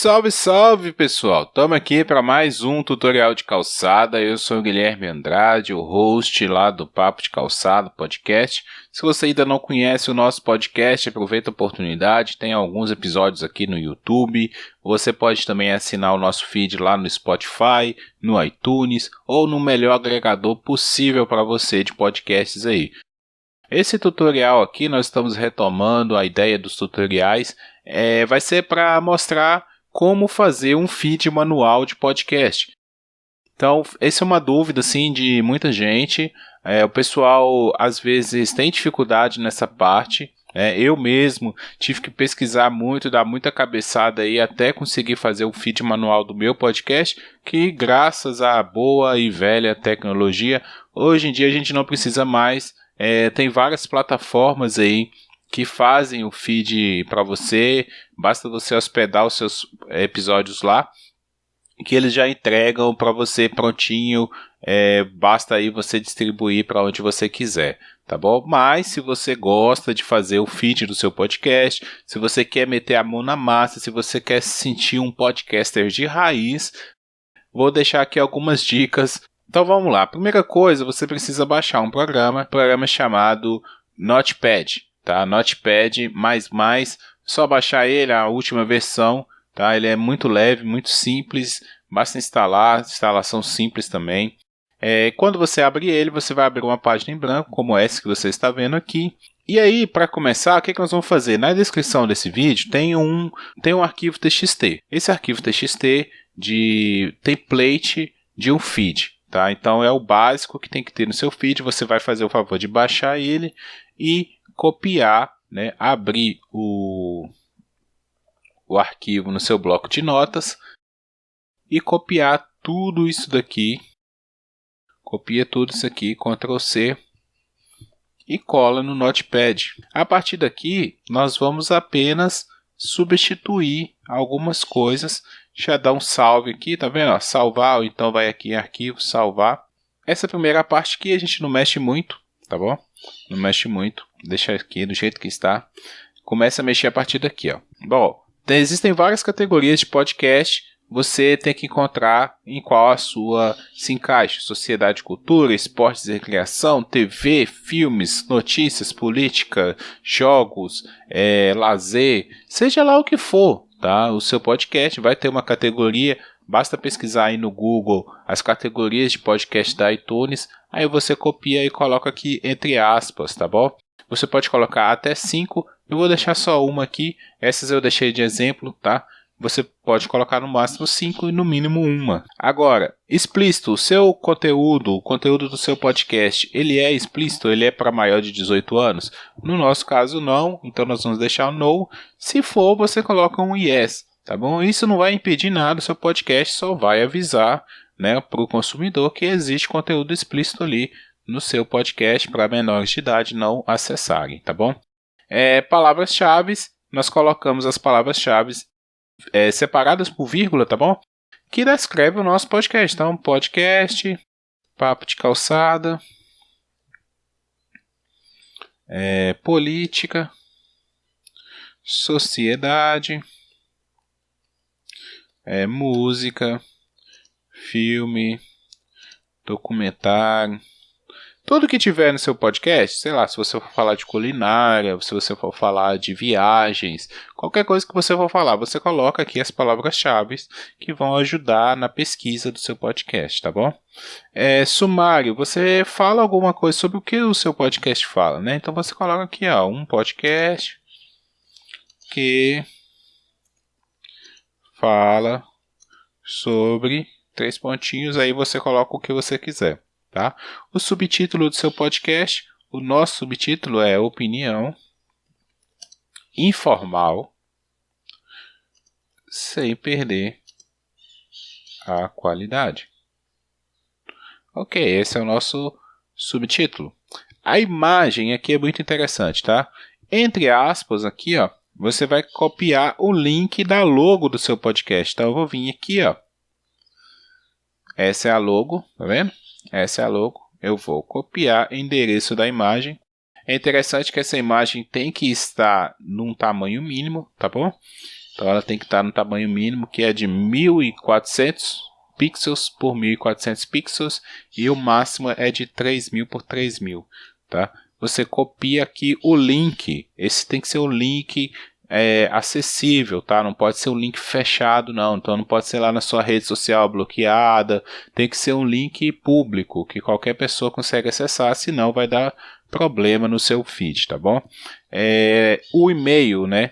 Salve, salve pessoal! Estamos aqui para mais um tutorial de calçada. Eu sou o Guilherme Andrade, o host lá do Papo de Calçado podcast. Se você ainda não conhece o nosso podcast, aproveita a oportunidade, tem alguns episódios aqui no YouTube. Você pode também assinar o nosso feed lá no Spotify, no iTunes ou no melhor agregador possível para você de podcasts aí. Esse tutorial aqui, nós estamos retomando a ideia dos tutoriais, vai ser para mostrar como fazer um feed manual de podcast. Então, essa é uma dúvida assim, de muita gente. O pessoal às vezes tem dificuldade nessa parte. Eu mesmo tive que pesquisar muito, dar muita cabeçada aí até conseguir fazer o feed manual do meu podcast, que graças à boa e velha tecnologia, hoje em dia a gente não precisa mais. Tem várias plataformas aí que fazem o feed para você, basta você hospedar os seus episódios lá, que eles já entregam para você prontinho, basta aí você distribuir para onde você quiser, tá bom? Mas se você gosta de fazer o feed do seu podcast, se você quer meter a mão na massa, se você quer se sentir um podcaster de raiz, vou deixar aqui algumas dicas. Então vamos lá, primeira coisa, você precisa baixar um programa chamado Notepad. Tá? Notepad++, só baixar ele, a última versão, tá? Ele é muito leve, muito simples, basta instalar, instalação simples também. Quando você abrir ele, você vai abrir uma página em branco, como essa que você está vendo aqui. E aí, para começar, o que nós vamos fazer? Na descrição desse vídeo tem um arquivo TXT. Esse arquivo TXT de template de um feed. Tá? Então é o básico que tem que ter no seu feed. Você vai fazer o favor de baixar ele e copiar, né, abrir o arquivo no seu bloco de notas e copiar tudo isso daqui. Copia tudo isso aqui, Ctrl C e cola no Notepad. A partir daqui, nós vamos apenas substituir algumas coisas. Já dá um salve aqui, tá vendo? Salvar, ou então vai aqui em arquivo, salvar. Essa primeira parte aqui a gente não mexe muito, tá bom? Não mexe muito, deixa aqui do jeito que está. Começa a mexer a partir daqui, ó. Bom, existem várias categorias de podcast. Você tem que encontrar em qual a sua se encaixa. Sociedade, cultura, esportes e recreação, TV, filmes, notícias, política, jogos, lazer, seja lá o que for, tá? O seu podcast vai ter uma categoria. Basta pesquisar aí no Google as categorias de podcast da iTunes, aí você copia e coloca aqui entre aspas, tá bom? Você pode colocar até 5, eu vou deixar só uma aqui, essas eu deixei de exemplo, tá? Você pode colocar no máximo 5 e no mínimo uma. Agora, explícito, o seu conteúdo, o conteúdo do seu podcast, ele é explícito, ele é para maior de 18 anos? No nosso caso não, então nós vamos deixar o no. Se for, você coloca um yes. Tá bom? Isso não vai impedir nada, o seu podcast só vai avisar, né, para o consumidor que existe conteúdo explícito ali no seu podcast para menores de idade não acessarem, tá bom? Palavras-chave, nós colocamos as palavras-chave separadas por vírgula, tá bom? Que descreve o nosso podcast. Então, podcast, papo de calçada, política, sociedade, música, filme, documentário, tudo que tiver no seu podcast, sei lá, se você for falar de culinária, se você for falar de viagens, qualquer coisa que você for falar, você coloca aqui as palavras-chave que vão ajudar na pesquisa do seu podcast, tá bom? Sumário, você fala alguma coisa sobre o que o seu podcast fala, né? Então você coloca aqui, ó, um podcast que fala sobre 3 pontinhos, aí você coloca o que você quiser, tá? O subtítulo do seu podcast, o nosso subtítulo é opinião informal sem perder a qualidade. Ok, esse é o nosso subtítulo. A imagem aqui é muito interessante, tá? Entre aspas aqui, ó, você vai copiar o link da logo do seu podcast. Então eu vou vir aqui, ó. Essa é a logo, tá vendo? Essa é a logo. Eu vou copiar o endereço da imagem. É interessante que essa imagem tem que estar num tamanho mínimo, tá bom? Então ela tem que estar no tamanho mínimo, que é de 1400 pixels por 1400 pixels, e o máximo é de 3000 por 3000, tá? Você copia aqui o link. Esse tem que ser o link acessível, tá? Não pode ser um link fechado, não. Então não pode ser lá na sua rede social bloqueada. Tem que ser um link público que qualquer pessoa consegue acessar, senão vai dar problema no seu feed, tá bom? O e-mail, né?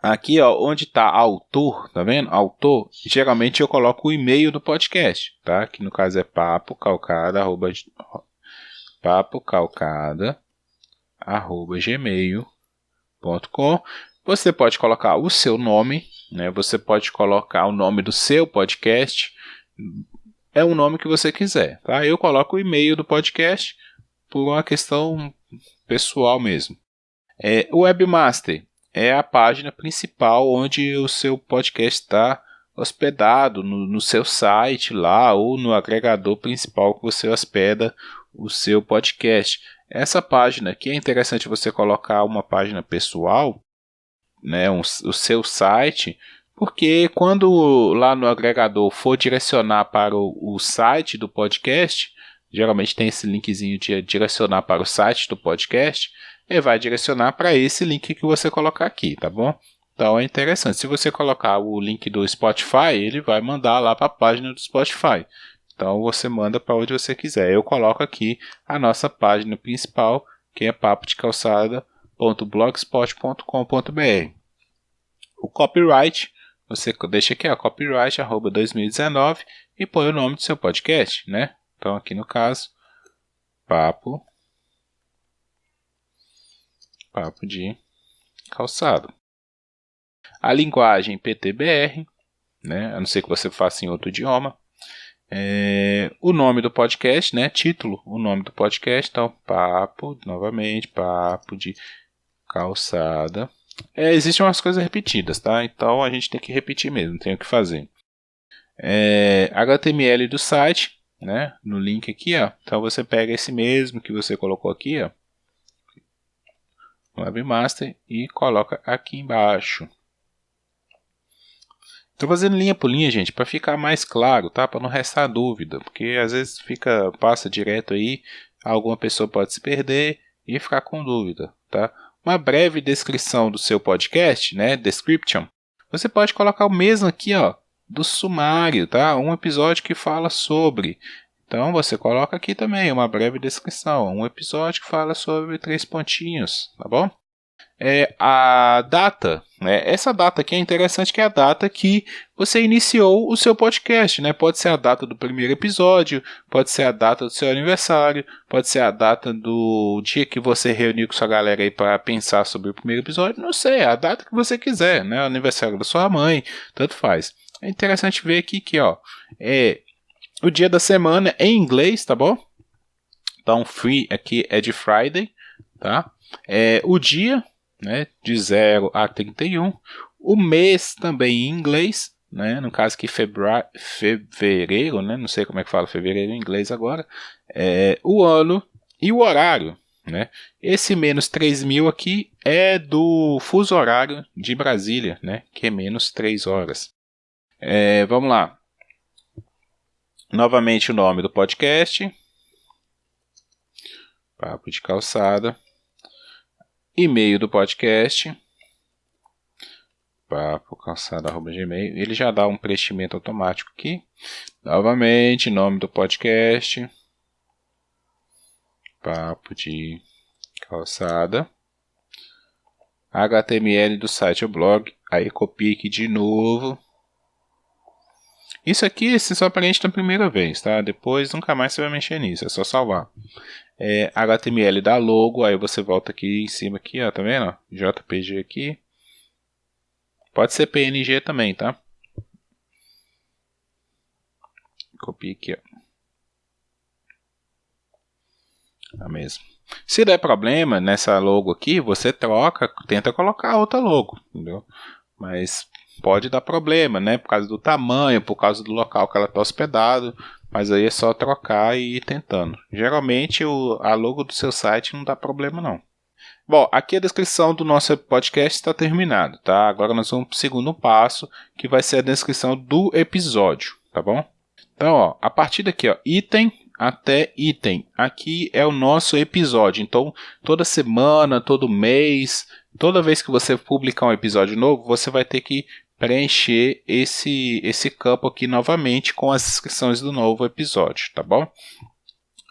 Aqui, ó, onde está autor, tá vendo? Autor, geralmente eu coloco o e-mail do podcast, tá? Que no caso é papocalcada@gmail.com. Você pode colocar o seu nome, né? Você pode colocar o nome do seu podcast, é o nome que você quiser, tá? Eu coloco o e-mail do podcast por uma questão pessoal mesmo. O webmaster é a página principal onde o seu podcast está hospedado no seu site lá, ou no agregador principal que você hospeda o seu podcast. Essa página aqui é interessante você colocar uma página pessoal, né, o seu site, porque quando lá no agregador for direcionar para o site do podcast, geralmente tem esse linkzinho de direcionar para o site do podcast, ele vai direcionar para esse link que você colocar aqui, tá bom? Então é interessante, se você colocar o link do Spotify, ele vai mandar lá para a página do Spotify. Então você manda para onde você quiser. Eu coloco aqui a nossa página principal, que é papodecalçada.blogspot.com.br. O copyright, você deixa aqui, copyright @2019 e põe o nome do seu podcast, né? Então aqui no caso, papo de calçado. A linguagem PTBR, né? A não ser que você faça em outro idioma. O nome do podcast, né? Título, o nome do podcast. Então, papo de calçada. Existem umas coisas repetidas, tá? Então a gente tem que repetir mesmo, tem o que fazer. HTML do site, né? No link aqui, ó. Então você pega esse mesmo que você colocou aqui, ó, no Webmaster, e coloca aqui embaixo. Estou fazendo linha por linha, gente, para ficar mais claro, tá? Para não restar dúvida, porque às vezes passa direto aí, alguma pessoa pode se perder e ficar com dúvida, tá? Uma breve descrição do seu podcast, né? Description. Você pode colocar o mesmo aqui, ó, do sumário, tá? Um episódio que fala sobre. Então você coloca aqui também uma breve descrição, um episódio que fala sobre 3 pontinhos, tá bom? A data, né? Essa data aqui é interessante, que é a data que você iniciou o seu podcast, né? Pode ser a data do primeiro episódio, pode ser a data do seu aniversário, pode ser a data do dia que você reuniu com sua galera aí para pensar sobre o primeiro episódio, não sei, a data que você quiser, né? O aniversário da sua mãe, tanto faz. É interessante ver aqui que, ó, o dia da semana em inglês, tá bom? Então, free aqui é de Friday, tá? O dia, né, de 0 a 31. O mês também em inglês, né? No caso aqui fevereiro, né? Não sei como é que fala fevereiro em inglês agora. O ano e o horário, né? Esse menos 3.000 aqui é do fuso horário de Brasília, né? Que é menos 3 horas. Vamos lá. Novamente o nome do podcast, Papo de Calçada. E-mail do podcast, papocalçada@gmail. Ele já dá um preenchimento automático aqui. Novamente, nome do podcast, Papo de Calçada. HTML do site ou blog. Aí copia aqui de novo. Isso aqui é só para a gente na primeira vez, tá? Depois nunca mais você vai mexer nisso, é só salvar. HTML da logo, aí você volta aqui em cima aqui, ó, tá vendo? JPG aqui. Pode ser PNG também, tá? Copia aqui, ó. A mesma. Se der problema nessa logo aqui, você troca, tenta colocar outra logo, entendeu? Mas pode dar problema, né? Por causa do tamanho, por causa do local que ela está hospedado. Mas aí é só trocar e ir tentando. Geralmente a logo do seu site não dá problema não. Bom, aqui a descrição do nosso podcast está terminado, tá? Agora nós vamos para o segundo passo, que vai ser a descrição do episódio, tá bom? Então, ó, a partir daqui, ó, item até item. Aqui é o nosso episódio. Então, toda semana, todo mês, toda vez que você publicar um episódio novo, você vai ter que preencher esse campo aqui novamente com as inscrições do novo episódio, tá bom?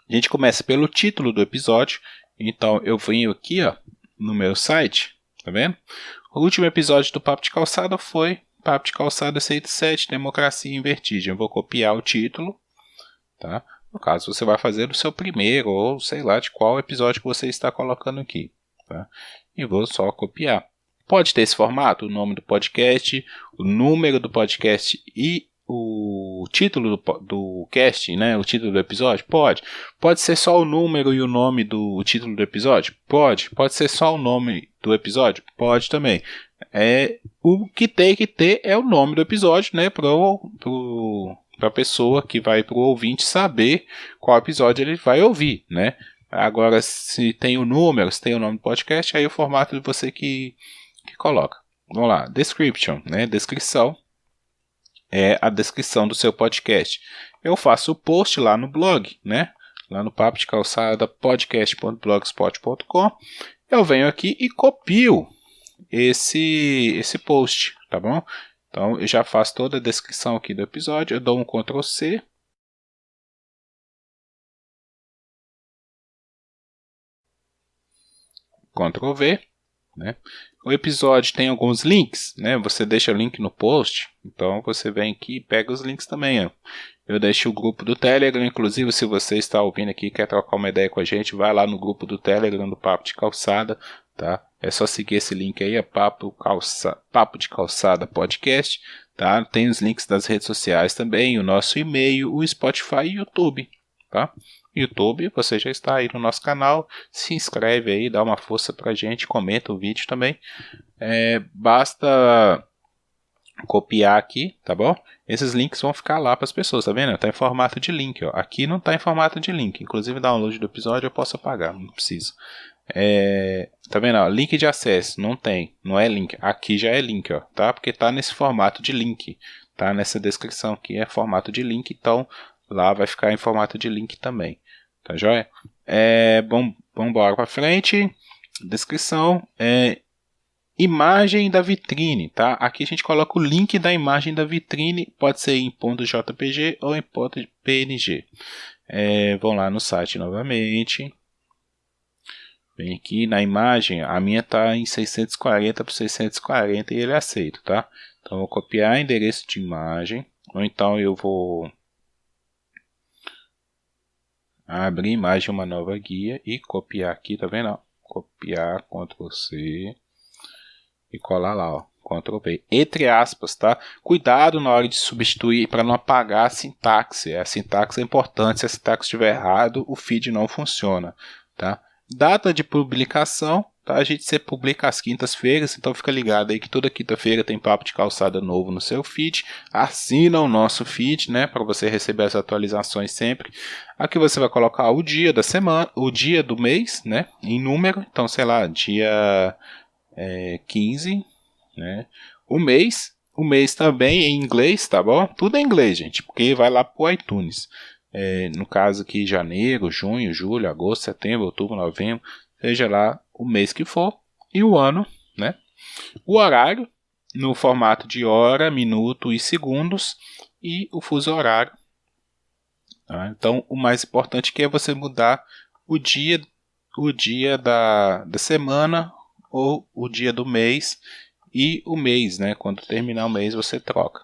A gente começa pelo título do episódio. Então, eu venho aqui, ó, no meu site, tá vendo? O último episódio do Papo de Calçada foi Papo de Calçada 107, Democracia em Vertigem. Eu vou copiar o título, tá? No caso, você vai fazer o seu primeiro, ou sei lá de qual episódio que você está colocando aqui, tá? E vou só copiar. Pode ter esse formato, o nome do podcast, o número do podcast e o título do cast, né? O título do episódio? Pode. Pode ser só o número e o nome do título do episódio? Pode. Pode ser só o nome do episódio? Pode também. O que tem que ter é o nome do episódio, né? Para a pessoa que vai, para o ouvinte saber qual episódio ele vai ouvir, né? Agora, se tem o número, se tem o nome do podcast, aí o formato de você que coloca. Vamos lá, description, né? Descrição é a descrição do seu podcast. Eu faço o post lá no blog, né? Lá no Papo de Calçada podcast.blogspot.com. Eu venho aqui e copio esse post, tá bom? Então eu já faço toda a descrição aqui do episódio, eu dou um Ctrl C. Ctrl V, né? O episódio tem alguns links, né? Você deixa o link no post, então você vem aqui e pega os links também, ó. Eu deixo o grupo do Telegram, inclusive se você está ouvindo aqui e quer trocar uma ideia com a gente, vai lá no grupo do Telegram do Papo de Calçada, tá? É só seguir esse link aí, é Papo de Calçada Podcast, tá? Tem os links das redes sociais também, o nosso e-mail, o Spotify e o YouTube, tá? YouTube, você já está aí no nosso canal, se inscreve aí, dá uma força pra gente, comenta o vídeo também. Basta copiar aqui, tá bom? Esses links vão ficar lá para as pessoas, tá vendo? Tá em formato de link, ó. Aqui não tá em formato de link, inclusive download do episódio eu posso apagar, não preciso. Tá vendo? Ó, link de acesso, não tem, não é link. Aqui já é link, ó, tá? Porque tá nesse formato de link, tá? Nessa descrição aqui é formato de link, então lá vai ficar em formato de link também. Tá joia? Vamos embora para frente. Descrição. Imagem da vitrine, tá? Aqui a gente coloca o link da imagem da vitrine. Pode ser em .jpg ou em .png. Vão lá no site novamente. Vem aqui na imagem. A minha está em 640 por 640 e ele aceita, tá? Então eu vou copiar endereço de imagem. Ou então eu vou abrir imagem, uma nova guia e copiar aqui, tá vendo? Copiar, Ctrl C e colar lá, ó, Ctrl V. Entre aspas, tá? Cuidado na hora de substituir para não apagar a sintaxe. A sintaxe é importante, se a sintaxe estiver errado, o feed não funciona, tá? Data de publicação, tá? A gente sempre publica às quintas-feiras, então fica ligado aí que toda quinta-feira tem Papo de Calçada novo no seu feed. Assina o nosso feed, né, para você receber as atualizações sempre. Aqui você vai colocar o dia da semana, o dia do mês, né, em número. Então, sei lá, dia 15, né? O mês também em inglês, tá bom? Tudo em inglês, gente, porque vai lá pro iTunes. No caso aqui, janeiro, junho, julho, agosto, setembro, outubro, novembro, seja lá o mês que for, e o ano, né? O horário, no formato de hora, minuto e segundos, e o fuso horário. Tá? Então, o mais importante que é você mudar o dia da semana ou o dia do mês e o mês, né? Quando terminar o mês você troca.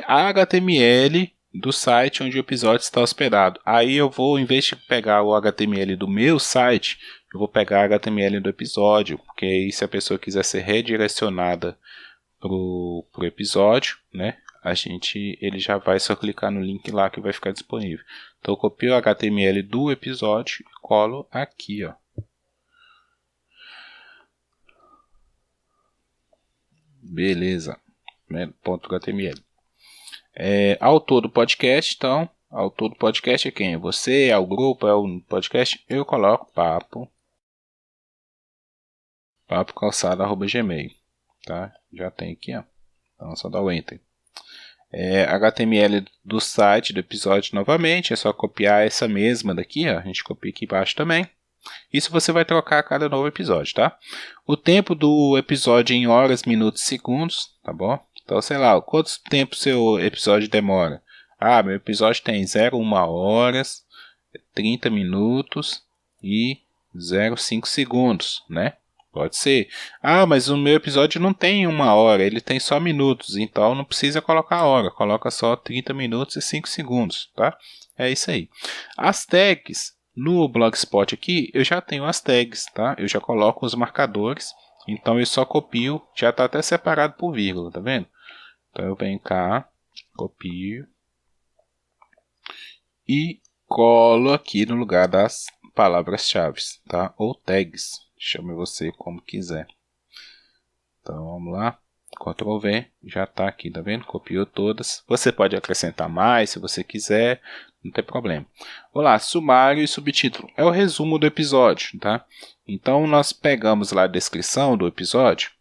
A HTML do site onde o episódio está hospedado. Aí eu vou, em vez de pegar o HTML do meu site, eu vou pegar a HTML do episódio, porque aí se a pessoa quiser ser redirecionada pro episódio, né? Ele já vai só clicar no link lá que vai ficar disponível. Então eu copio o HTML do episódio e colo aqui, ó. Beleza, né? .html. Autor do podcast, então, autor do podcast é quem? É você, é o grupo, é o podcast? Eu coloco Papo papocalçada@gmail, tá? Já tem aqui, ó. Então é só dar o enter. HTML do site do episódio novamente, é só copiar essa mesma daqui, ó. A gente copia aqui embaixo também. Isso você vai trocar a cada novo episódio, tá? O tempo do episódio em horas, minutos e segundos, tá bom? Então, sei lá, quanto tempo seu episódio demora? Meu episódio tem 0,1 horas, 30 minutos e 0,5 segundos, né? Pode ser. Mas o meu episódio não tem 1 hora, ele tem só minutos, então não precisa colocar hora, coloca só 30 minutos e 5 segundos, tá? É isso aí. As tags, no Blogspot aqui, eu já tenho as tags, tá? Eu já coloco os marcadores, então eu só copio, já está até separado por vírgula, tá vendo? Então eu venho cá, copio e colo aqui no lugar das palavras-chave, tá? Ou tags, chame você como quiser. Então vamos lá, Ctrl V, já está aqui, tá vendo? Copiou todas. Você pode acrescentar mais se você quiser, não tem problema. Olá, sumário e subtítulo. É o resumo do episódio, tá? Então nós pegamos lá a descrição do episódio.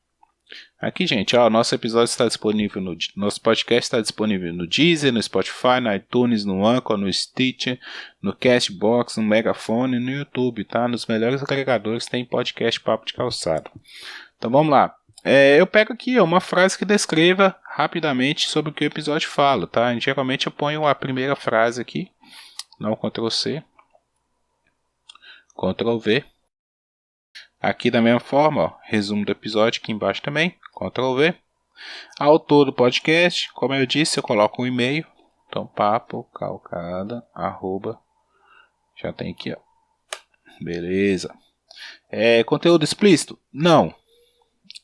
Aqui, gente, ó, nosso episódio está disponível nosso podcast está disponível no Deezer, no Spotify, no iTunes, no Anchor, no Stitcher, no Castbox, no Megafone e no YouTube, tá? Nos melhores agregadores tem podcast Papo de Calçado. Então vamos lá. Eu pego aqui uma frase que descreva rapidamente sobre o que o episódio fala, tá? Geralmente eu ponho a primeira frase aqui, dá um Ctrl C, Ctrl V. Aqui da mesma forma, ó, resumo do episódio aqui embaixo também, Ctrl V. Autor do podcast, como eu disse, eu coloco um e-mail, então papocalcada, já tem aqui, ó. Beleza. Conteúdo explícito? Não.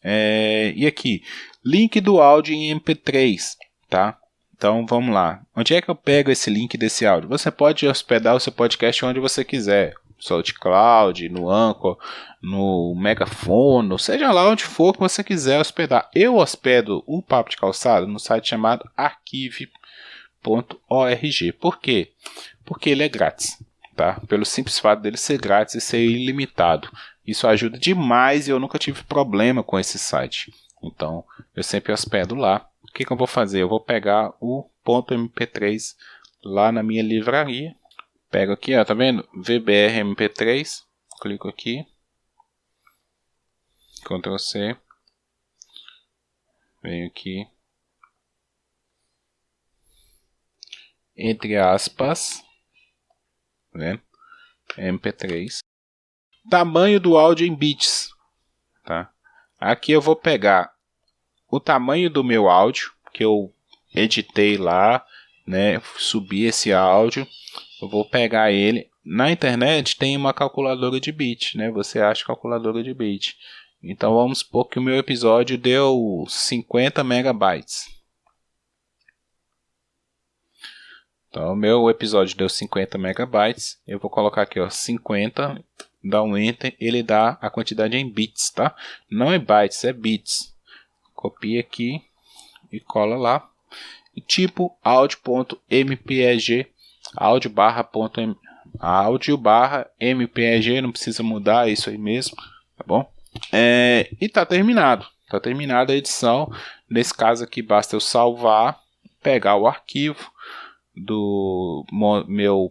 E aqui, link do áudio em MP3, tá? Então vamos lá. Onde é que eu pego esse link desse áudio? Você pode hospedar o seu podcast onde você quiser. SoundCloud, no Anchor, no Megafone, seja lá onde for que você quiser hospedar. Eu hospedo o Papo de Calçado no site chamado archive.org. Por quê? Porque ele é grátis, tá? Pelo simples fato dele ser grátis e ser ilimitado. Isso ajuda demais e eu nunca tive problema com esse site. Então, eu sempre hospedo lá. O que eu vou fazer? Eu vou pegar o .mp3 lá na minha livraria. Pego aqui, ó, tá vendo? VBR MP3. Clico aqui. Ctrl C. Venho aqui. Entre aspas. Tá vendo? MP3. Tamanho do áudio em bits. Tá? Aqui eu vou pegar o tamanho do meu áudio, que eu editei lá, né? Subi esse áudio. Eu vou pegar ele. Na internet tem uma calculadora de bit, né? Você acha calculadora de bit. Então vamos supor que o meu episódio deu 50 megabytes. Então o meu episódio deu 50 megabytes. Eu vou colocar aqui, ó, 50, dá um enter, ele dá a quantidade em bits, tá? Não é bytes, é bits. Copia aqui e cola lá. E tipo áudio.mpeg. Áudio/mpeg, não precisa mudar, é isso aí mesmo, tá bom? E tá terminado a edição. Nesse caso aqui basta eu salvar, pegar o arquivo do meu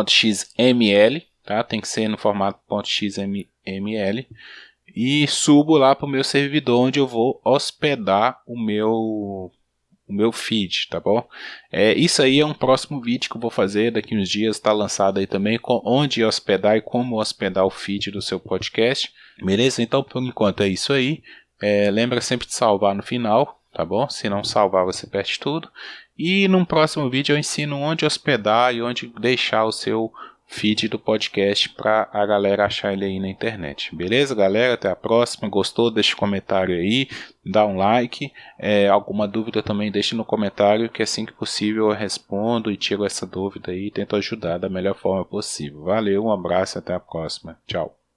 .xml, tá? Tem que ser no formato .xml e subo lá para o meu servidor onde eu vou hospedar o meu feed, tá bom? Isso aí é um próximo vídeo que eu vou fazer daqui uns dias, está lançado aí também, onde hospedar e como hospedar o feed do seu podcast, beleza? Então por enquanto é isso aí. Lembra sempre de salvar no final, tá bom? Se não salvar você perde tudo. E num próximo vídeo eu ensino onde hospedar e onde deixar o seu feed do podcast para a galera achar ele aí na internet. Beleza, galera? Até a próxima. Gostou? Deixa um comentário aí, dá um like. Alguma dúvida também deixe no comentário, que assim que possível eu respondo e tiro essa dúvida aí e tento ajudar da melhor forma possível. Valeu, um abraço e até a próxima. Tchau.